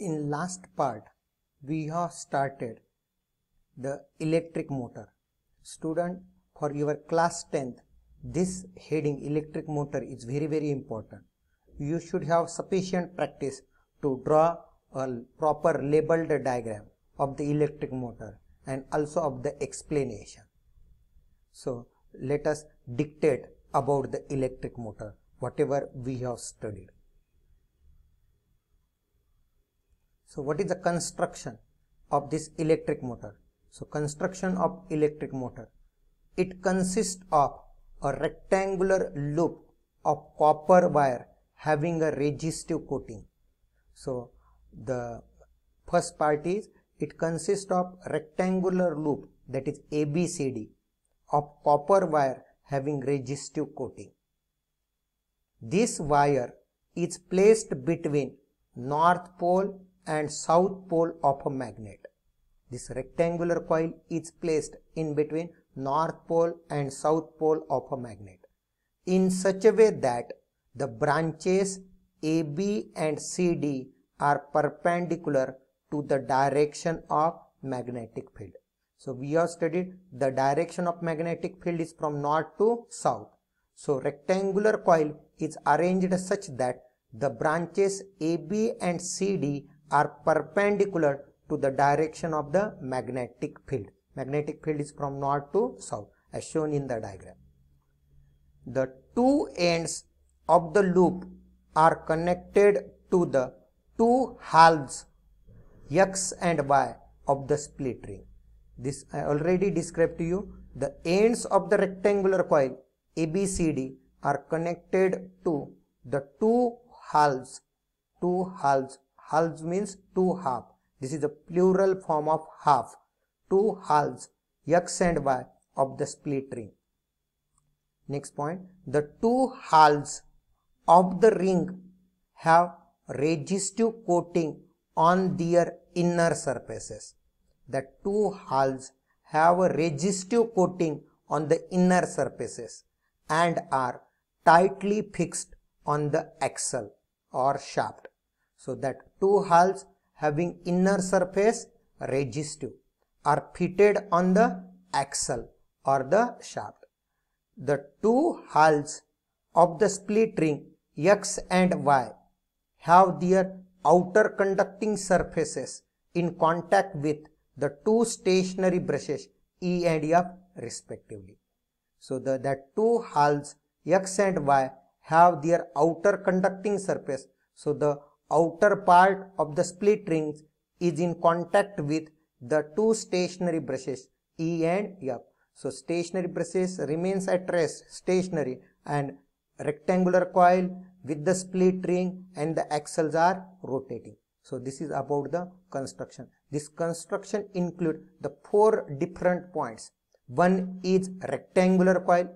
In last part, we have started the electric motor. Student, for your class 10th, this heading electric motor is very important. You should have sufficient practice to draw a proper labeled diagram of the electric motor and also of the explanation. So let us dictate about the electric motor, whatever we have studied. So what is the construction of this electric motor? So construction of electric motor. It consists of a rectangular loop of copper wire having a resistive coating. So the first part is it consists of rectangular loop, that is ABCD, of copper wire having resistive coating. This wire is placed between north pole and south pole of a magnet. This rectangular coil is placed in between north pole and south pole of a magnet in such a way that the branches AB and CD are perpendicular to the direction of magnetic field. So we have studied the direction of magnetic field is from north to south. So rectangular coil is arranged such that the branches AB and CD are perpendicular to the direction of the magnetic field. Magnetic field is from north to south as shown in the diagram. The two ends of the loop are connected to the two halves X and Y of the split ring. This I already described to you. The ends of the rectangular coil ABCD are connected to the two halves. Halves means two half. This is the plural form of half. Two halves X and Y of the split ring. Next point, the two halves of the ring have resistive coating on their inner surfaces. The two halves have a resistive coating on the inner surfaces and are tightly fixed on the axle or shaft. So that two halves having inner surface resistive are fitted on the axle or the shaft. The two halves of the split ring X and Y have their outer conducting surfaces in contact with the two stationary brushes E and F respectively. So that two halves X and Y have their outer conducting surface. So the outer part of the split rings is in contact with the two stationary brushes E and F. So stationary brushes remains at rest, stationary, and rectangular coil with the split ring and the axles are rotating. So this is about the construction. This construction includes the four different points. One is rectangular coil,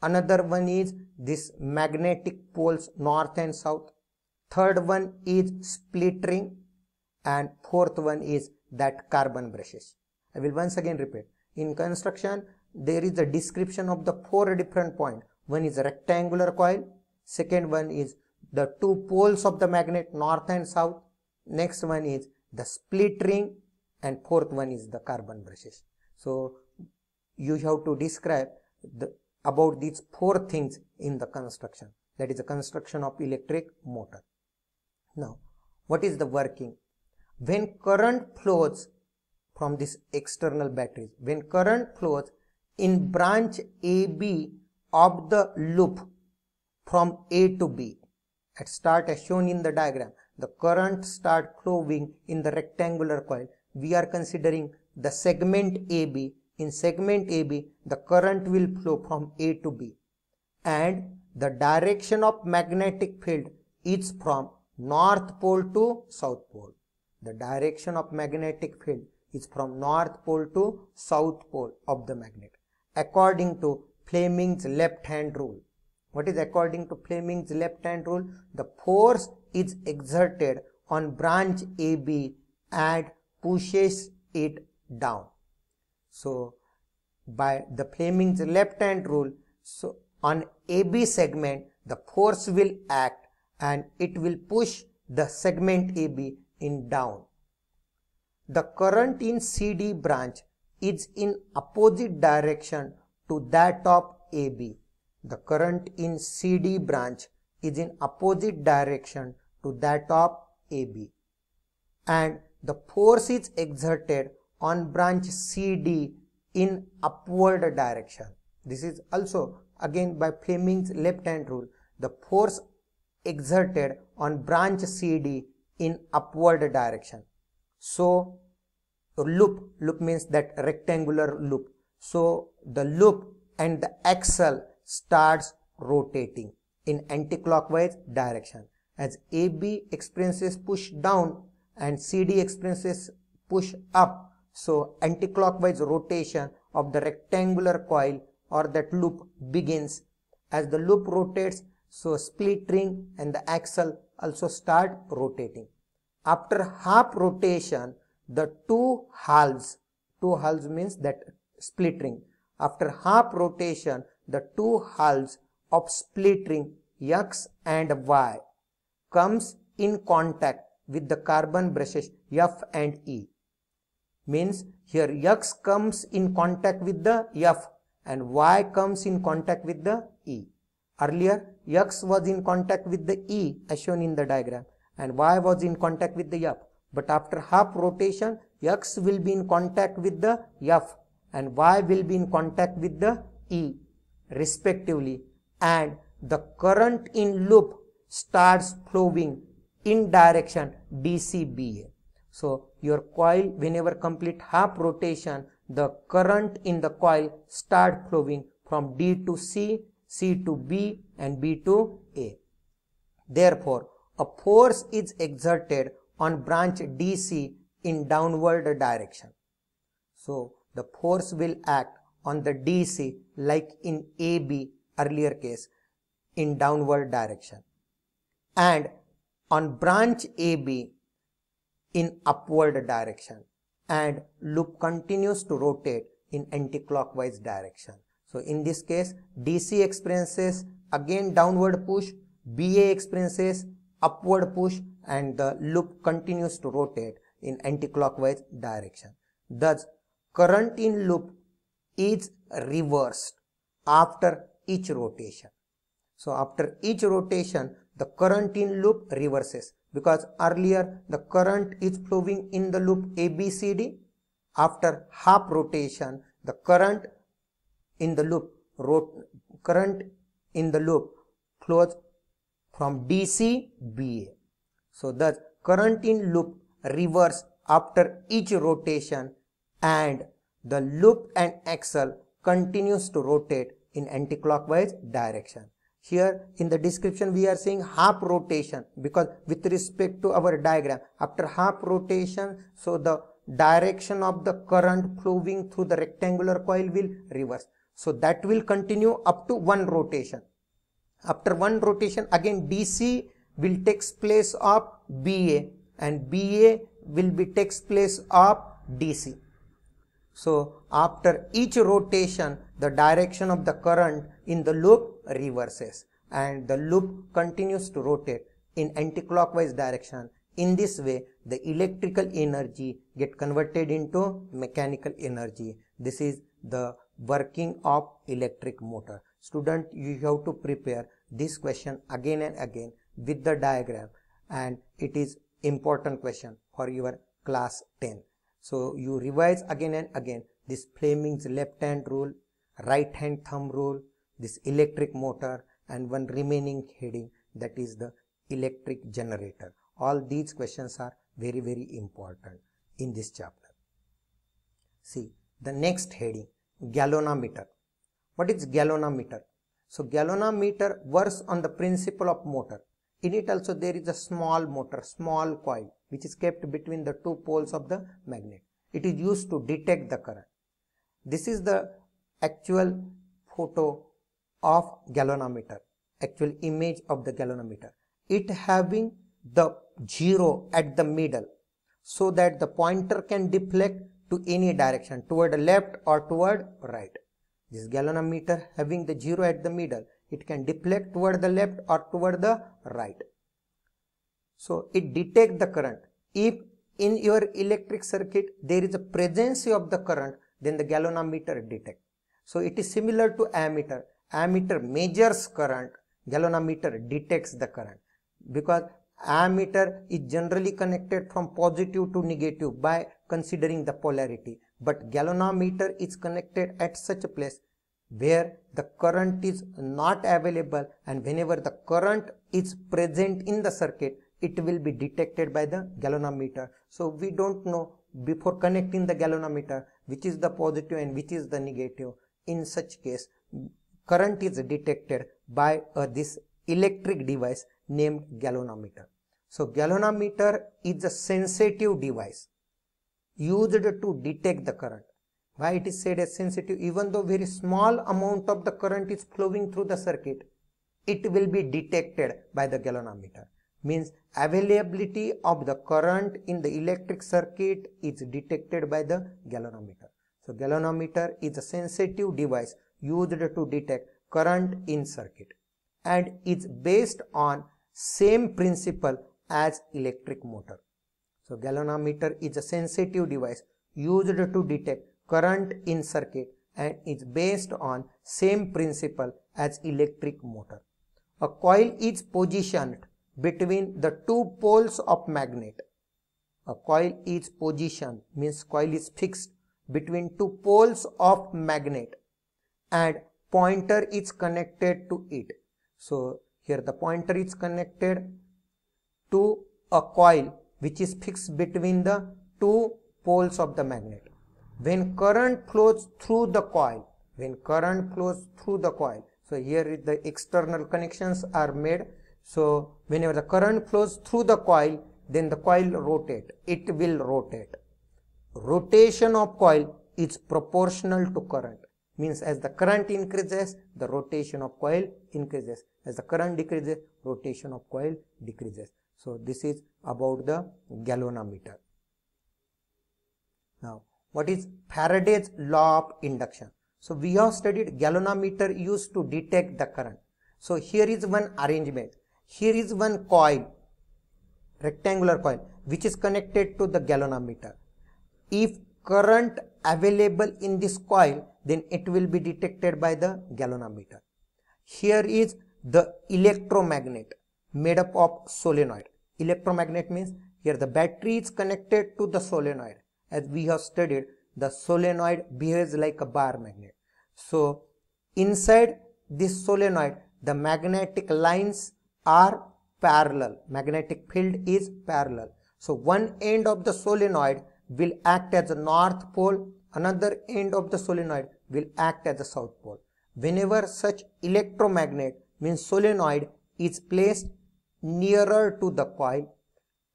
another one is this magnetic poles north and south, third one is split ring, and fourth one is that carbon brushes. I will once again repeat. In construction, there is a description of the four different points. One is rectangular coil, second one is the two poles of the magnet north and south, next one is the split ring, and fourth one is the carbon brushes. So you have to describe about these four things in the construction. That is the construction of electric motor. Now, what is the working? When current flows from this external batteries, when current flows in branch AB of the loop from A to B, at start as shown in the diagram, the current start flowing in the rectangular coil. We are considering the segment AB. In segment AB, the current will flow from A to B, and the direction of magnetic field is from north pole to south pole. The direction of magnetic field is from north pole to south pole of the magnet according to Fleming's left hand rule. What is according to Fleming's left hand rule? The force is exerted on branch AB and pushes it down. So by the Fleming's left hand rule, so on AB segment the force will act and it will push the segment AB in down. The current in CD branch is in opposite direction to that of AB. The current in CD branch is in opposite direction to that of AB. And the force is exerted on branch CD in upward direction. This is also again by Fleming's left hand rule. The force exerted on branch CD in upward direction. So loop means that rectangular loop. So the loop and the axle starts rotating in anti-clockwise direction. As AB experiences push down and CD experiences push up, so anti-clockwise rotation of the rectangular coil or that loop begins. As the loop rotates, so split ring and the axle also start rotating. After half rotation, the two halves means that split ring. After half rotation, the two halves of split ring X and Y comes in contact with the carbon brushes F and E. Means here X comes in contact with the F and Y comes in contact with the E. Earlier X was in contact with the E as shown in the diagram and Y was in contact with the F. But after half rotation, X will be in contact with the F and Y will be in contact with the E respectively, and the current in loop starts flowing in direction DCBA. So your coil, whenever complete half rotation, the current in the coil start flowing from D to C, C to B and B to A. Therefore, a force is exerted on branch DC in downward direction. So the force will act on the DC like in AB earlier case in downward direction, and on branch AB in upward direction, and loop continues to rotate in anti-clockwise direction. So in this case DC experiences again downward push, BA experiences upward push, and the loop continues to rotate in anti-clockwise direction. Thus current in loop is reversed after each rotation. So after each rotation the current in loop reverses, because earlier the current is flowing in the loop ABCD. After half rotation the current in the loop flows from DC BA. So thus current in loop reverse after each rotation and the loop and axle continues to rotate in anti-clockwise direction. Here in the description we are saying half rotation because with respect to our diagram, after half rotation, so the direction of the current flowing through the rectangular coil will reverse. So that will continue up to one rotation. After one rotation again DC will takes place of BA and BA will be takes place of DC. So after each rotation the direction of the current in the loop reverses and the loop continues to rotate in anti-clockwise direction. In this way the electrical energy get converted into mechanical energy. This is the working of electric motor. Student, you have to prepare this question again and again with the diagram, and it is important question for your class 10. So you revise again and again this Fleming's left hand rule, right hand thumb rule, this electric motor, and one remaining heading, that is the electric generator. All these questions are very, very important in this chapter. See the next heading, galvanometer. What is galvanometer? So galvanometer works on the principle of motor. In it also there is a small motor, small coil which is kept between the two poles of the magnet. It is used to detect the current. This is the actual photo of galvanometer, actual image of the galvanometer. It having the 0 at the middle so that the pointer can deflect to any direction, toward the left or toward right. This galvanometer having the 0 at the middle, it can deflect toward the left or toward the right. So it detects the current. If in your electric circuit there is a presence of the current, then the galvanometer detects. So it is similar to ammeter. Ammeter measures current, galvanometer detects the current, because ammeter is generally connected from positive to negative by considering the polarity, but galvanometer is connected at such a place where the current is not available, and whenever the current is present in the circuit, it will be detected by the galvanometer. So we don't know before connecting the galvanometer which is the positive and which is the negative. In such case, current is detected by this electric device named galvanometer. So galvanometer is a sensitive device used to detect the current. Why it is said as sensitive? Even though very small amount of the current is flowing through the circuit, it will be detected by the galvanometer. Means availability of the current in the electric circuit is detected by the galvanometer. So galvanometer is a sensitive device used to detect current in circuit, and is based on same principle as electric motor. So galvanometer is a sensitive device used to detect current in circuit and is based on same principle as electric motor. A coil is positioned between the two poles of magnet. A coil is positioned, means coil is fixed between two poles of magnet, and pointer is connected to it. So here the pointer is connected to a coil which is fixed between the two poles of the magnet. When current flows through the coil, so here the external connections are made. So whenever the current flows through the coil, then the coil rotate. It will rotate. Rotation of coil is proportional to current. Means as the current increases, the rotation of coil increases. As the current decreases, rotation of coil decreases. So this is about the galvanometer. Now, what is Faraday's law of induction? So we have studied galvanometer used to detect the current. So here is one arrangement. Here is one coil, rectangular coil, which is connected to the galvanometer. If current available in this coil, then it will be detected by the galvanometer. Here is the electromagnet made up of solenoid. Electromagnet means here the battery is connected to the solenoid. As we have studied, the solenoid behaves like a bar magnet. So inside this solenoid, the magnetic lines are parallel. Magnetic field is parallel. So one end of the solenoid will act as a north pole, another end of the solenoid will act as a south pole. Whenever such electromagnet means solenoid is placed nearer to the coil,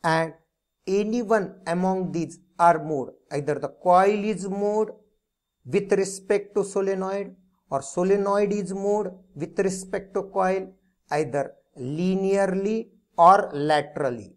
and any one among these are moved, either the coil is moved with respect to solenoid, or solenoid is moved with respect to coil, either linearly or laterally,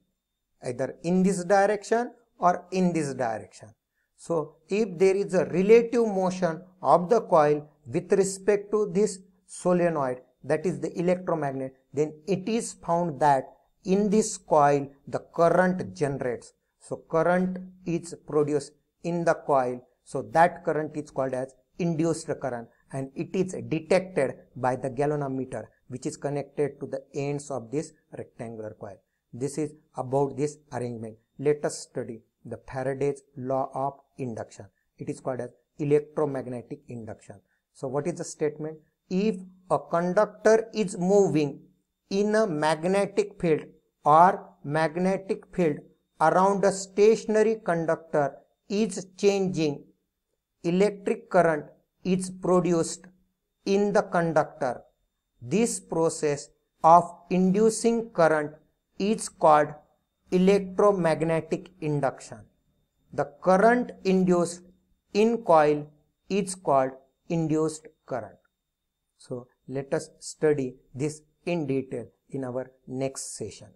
either in this direction or in this direction. So if there is a relative motion of the coil with respect to this solenoid, that is the electromagnet, then it is found that in this coil the current generates. So current is produced in the coil. So that current is called as induced current, and it is detected by the galvanometer, which is connected to the ends of this rectangular coil. This is about this arrangement. Let us study the Faraday's law of induction. It is called as electromagnetic induction. So what is the statement? If a conductor is moving in a magnetic field or magnetic field around a stationary conductor is changing, electric current is produced in the conductor. This process of inducing current is called electromagnetic induction. The current induced in coil is called induced current. So let us study this in detail in our next session.